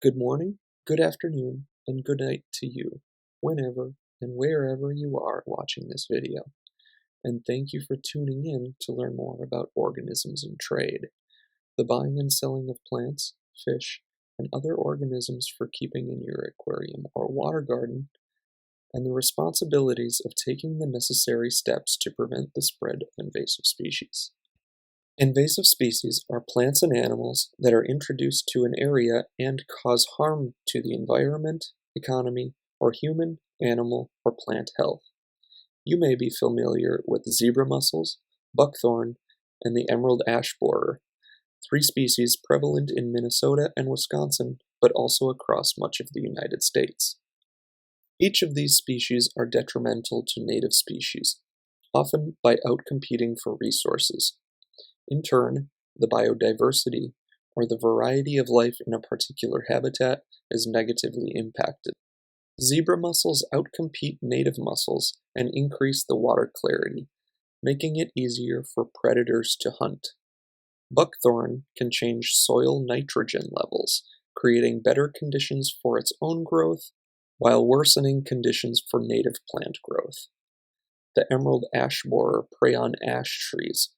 Good morning, good afternoon, and good night to you, whenever and wherever you are watching this video. And thank you for tuning in to learn more about organisms and trade, the buying and selling of plants, fish, and other organisms for keeping in your aquarium or water garden, and the responsibilities of taking the necessary steps to prevent the spread of invasive species. Invasive species are plants and animals that are introduced to an area and cause harm to the environment, economy, or human, animal, or plant health. You may be familiar with zebra mussels, buckthorn, and the emerald ash borer, three species prevalent in Minnesota and Wisconsin, but also across much of the United States. Each of these species are detrimental to native species, often by outcompeting for resources. In turn, the biodiversity, or the variety of life in a particular habitat, is negatively impacted. Zebra mussels outcompete native mussels and increase the water clarity, making it easier for predators to hunt. Buckthorn can change soil nitrogen levels, creating better conditions for its own growth, while worsening conditions for native plant growth. The emerald ash borer prey on ash trees,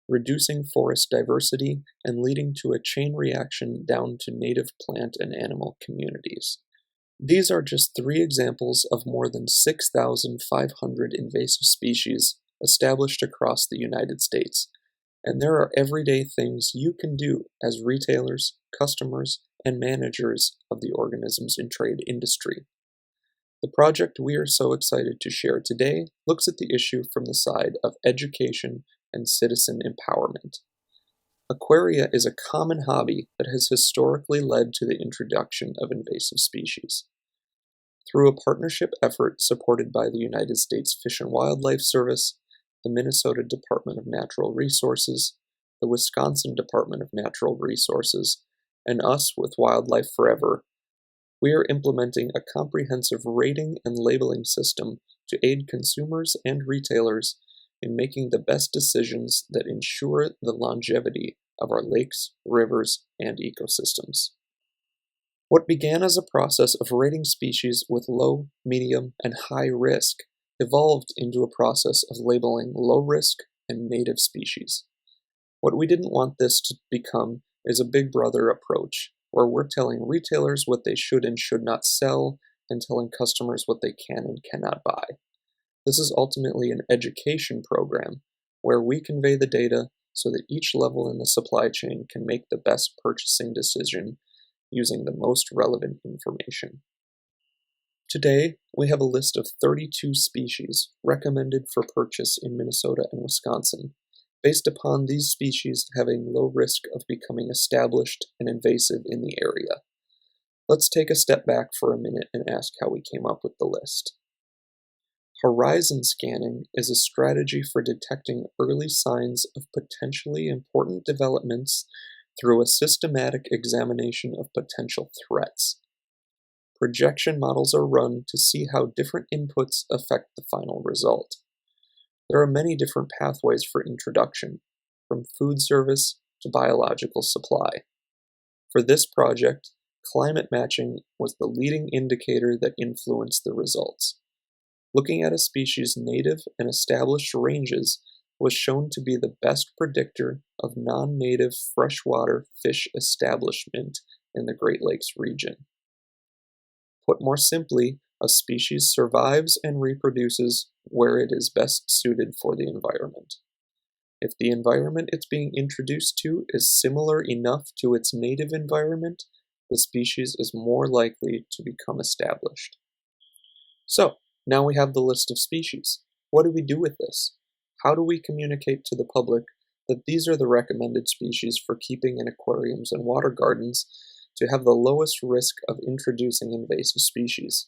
reducing forest diversity and leading to a chain reaction down to native plant and animal communities. These are just three examples of more than 6,500 invasive species established across the United States, and there are everyday things you can do as retailers, customers, and managers of the organisms in trade industry. The project we are so excited to share today looks at the issue from the side of education and citizen empowerment. Aquaria is a common hobby that has historically led to the introduction of invasive species. Through a partnership effort supported by the United States Fish and Wildlife Service, the Minnesota Department of Natural Resources, the Wisconsin Department of Natural Resources, and us with Wildlife Forever, we are implementing a comprehensive rating and labeling system to aid consumers and retailers in making the best decisions that ensure the longevity of our lakes, rivers, and ecosystems. What began as a process of rating species with low, medium, and high risk evolved into a process of labeling low risk and native species. What we didn't want this to become is a big brother approach, where we're telling retailers what they should and should not sell and telling customers what they can and cannot buy. This is ultimately an education program where we convey the data so that each level in the supply chain can make the best purchasing decision using the most relevant information. Today, we have a list of 32 species recommended for purchase in Minnesota and Wisconsin, based upon these species having low risk of becoming established and invasive in the area. Let's take a step back for a minute and ask how we came up with the list. Horizon scanning is a strategy for detecting early signs of potentially important developments through a systematic examination of potential threats. Projection models are run to see how different inputs affect the final result. There are many different pathways for introduction, from food service to biological supply. For this project, climate matching was the leading indicator that influenced the results. Looking at a species' native and established ranges was shown to be the best predictor of non-native freshwater fish establishment in the Great Lakes region. Put more simply, a species survives and reproduces where it is best suited for the environment. If the environment it's being introduced to is similar enough to its native environment, the species is more likely to become established. So, now we have the list of species. What do we do with this? How do we communicate to the public that these are the recommended species for keeping in aquariums and water gardens to have the lowest risk of introducing invasive species?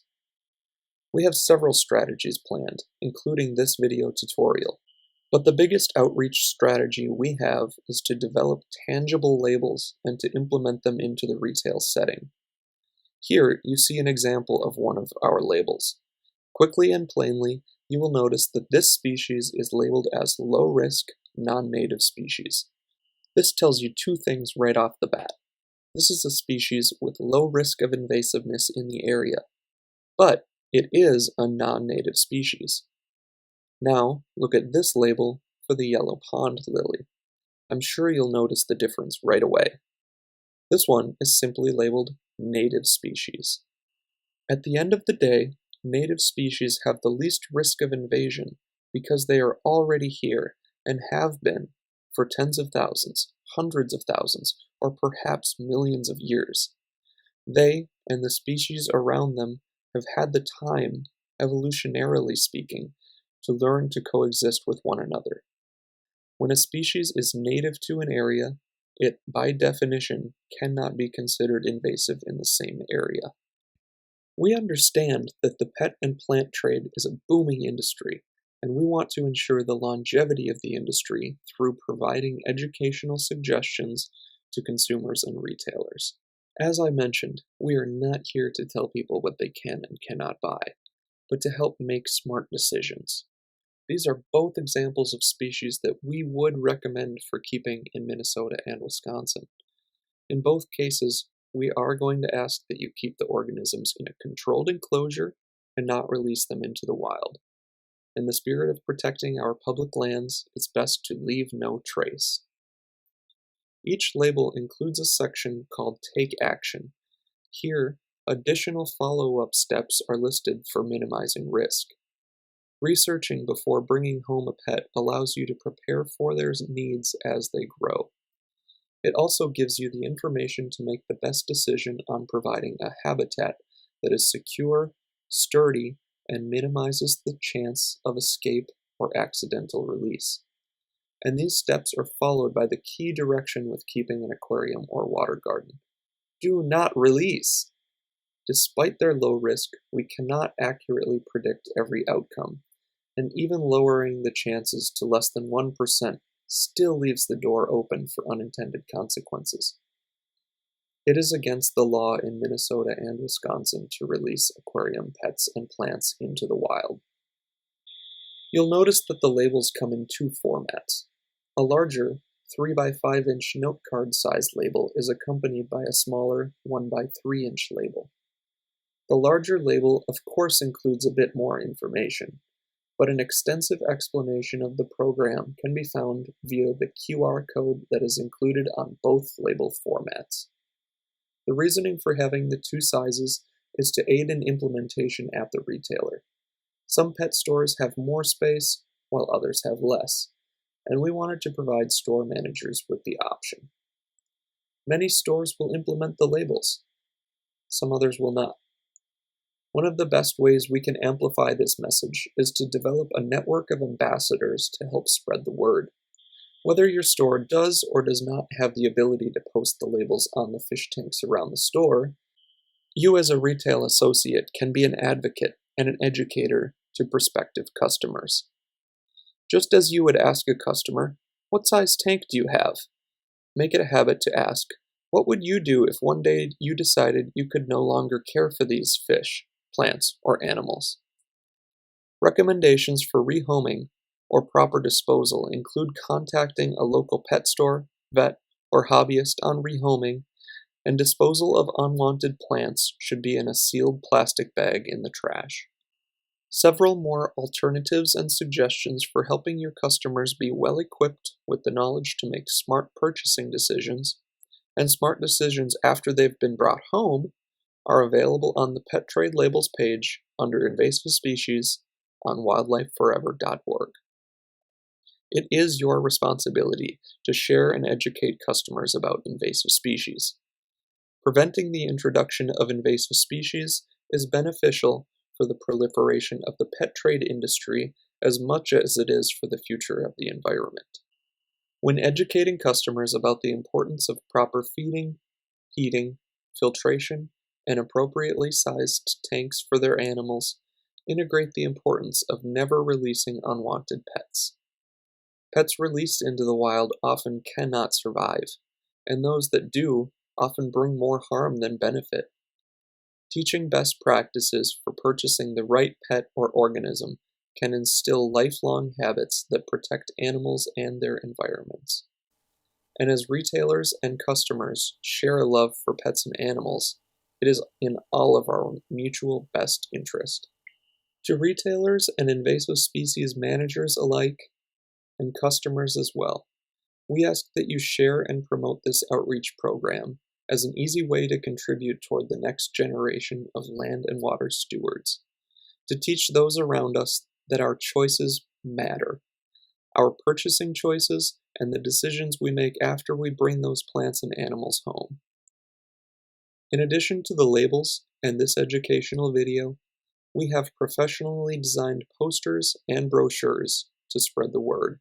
We have several strategies planned, including this video tutorial. But the biggest outreach strategy we have is to develop tangible labels and to implement them into the retail setting. Here, you see an example of one of our labels. Quickly and plainly, you will notice that this species is labeled as low-risk, non-native species. This tells you two things right off the bat. This is a species with low risk of invasiveness in the area, but it is a non-native species. Now, look at this label for the yellow pond lily. I'm sure you'll notice the difference right away. This one is simply labeled native species. At the end of the day, native species have the least risk of invasion because they are already here and have been for tens of thousands, hundreds of thousands, or perhaps millions of years. They and the species around them have had the time, evolutionarily speaking, to learn to coexist with one another. When a species is native to an area, it, by definition, cannot be considered invasive in the same area. We understand that the pet and plant trade is a booming industry, and we want to ensure the longevity of the industry through providing educational suggestions to consumers and retailers. As I mentioned, we are not here to tell people what they can and cannot buy, but to help make smart decisions. These are both examples of species that we would recommend for keeping in Minnesota and Wisconsin. In both cases, we are going to ask that you keep the organisms in a controlled enclosure and not release them into the wild. In the spirit of protecting our public lands, it's best to leave no trace. Each label includes a section called Take Action. Here, additional follow-up steps are listed for minimizing risk. Researching before bringing home a pet allows you to prepare for their needs as they grow. It also gives you the information to make the best decision on providing a habitat that is secure, sturdy, and minimizes the chance of escape or accidental release. And these steps are followed by the key direction with keeping an aquarium or water garden. Do not release! Despite their low risk, we cannot accurately predict every outcome, and even lowering the chances to less than 1% still leaves the door open for unintended consequences. It is against the law in Minnesota and Wisconsin to release aquarium pets and plants into the wild. You'll notice that the labels come in two formats. A larger 3x5-inch note card size label is accompanied by a smaller 1x3-inch label. The larger label of course includes a bit more information, but an extensive explanation of the program can be found via the QR code that is included on both label formats. The reasoning for having the two sizes is to aid in implementation at the retailer. Some pet stores have more space, while others have less, and we wanted to provide store managers with the option. Many stores will implement the labels. Some others will not. One of the best ways we can amplify this message is to develop a network of ambassadors to help spread the word. Whether your store does or does not have the ability to post the labels on the fish tanks around the store, you as a retail associate can be an advocate and an educator to prospective customers. Just as you would ask a customer, "What size tank do you have?" Make it a habit to ask, "What would you do if one day you decided you could no longer care for these fish, plants, or animals?" Recommendations for rehoming or proper disposal include contacting a local pet store, vet, or hobbyist on rehoming, and disposal of unwanted plants should be in a sealed plastic bag in the trash. Several more alternatives and suggestions for helping your customers be well equipped with the knowledge to make smart purchasing decisions, and smart decisions after they've been brought home, are available on the Pet Trade Labels page under Invasive Species on wildlifeforever.org. It is your responsibility to share and educate customers about invasive species. Preventing the introduction of invasive species is beneficial for the proliferation of the pet trade industry as much as it is for the future of the environment. When educating customers about the importance of proper feeding, heating, filtration, and appropriately sized tanks for their animals, integrate the importance of never releasing unwanted pets. Pets released into the wild often cannot survive, and those that do often bring more harm than benefit. Teaching best practices for purchasing the right pet or organism can instill lifelong habits that protect animals and their environments. And as retailers and customers share a love for pets and animals, it is in all of our mutual best interest. To retailers and invasive species managers alike, and customers as well, we ask that you share and promote this outreach program as an easy way to contribute toward the next generation of land and water stewards, to teach those around us that our choices matter, our purchasing choices, and the decisions we make after we bring those plants and animals home. In addition to the labels and this educational video, we have professionally designed posters and brochures to spread the word.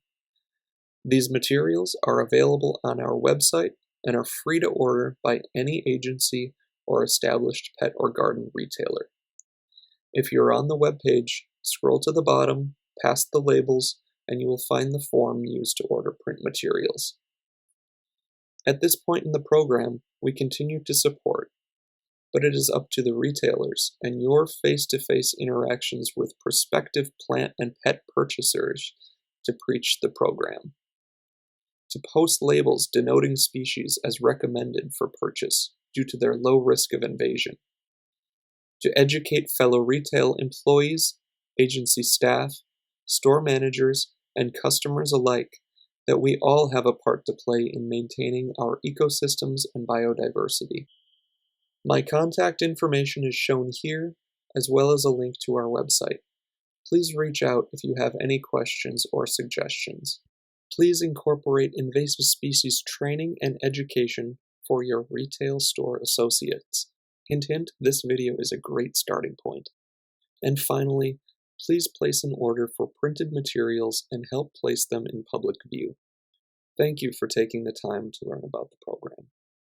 These materials are available on our website and are free to order by any agency or established pet or garden retailer. If you're on the webpage, scroll to the bottom, past the labels, and you will find the form used to order print materials. At this point in the program, we continue to support, but it is up to the retailers and your face-to-face interactions with prospective plant and pet purchasers to preach the program, to post labels denoting species as recommended for purchase due to their low risk of invasion, to educate fellow retail employees, agency staff, store managers, and customers alike that we all have a part to play in maintaining our ecosystems and biodiversity. My contact information is shown here, as well as a link to our website. Please reach out if you have any questions or suggestions. Please incorporate invasive species training and education for your retail store associates. Hint, hint, this video is a great starting point. And finally, please place an order for printed materials and help place them in public view. Thank you for taking the time to learn about the program.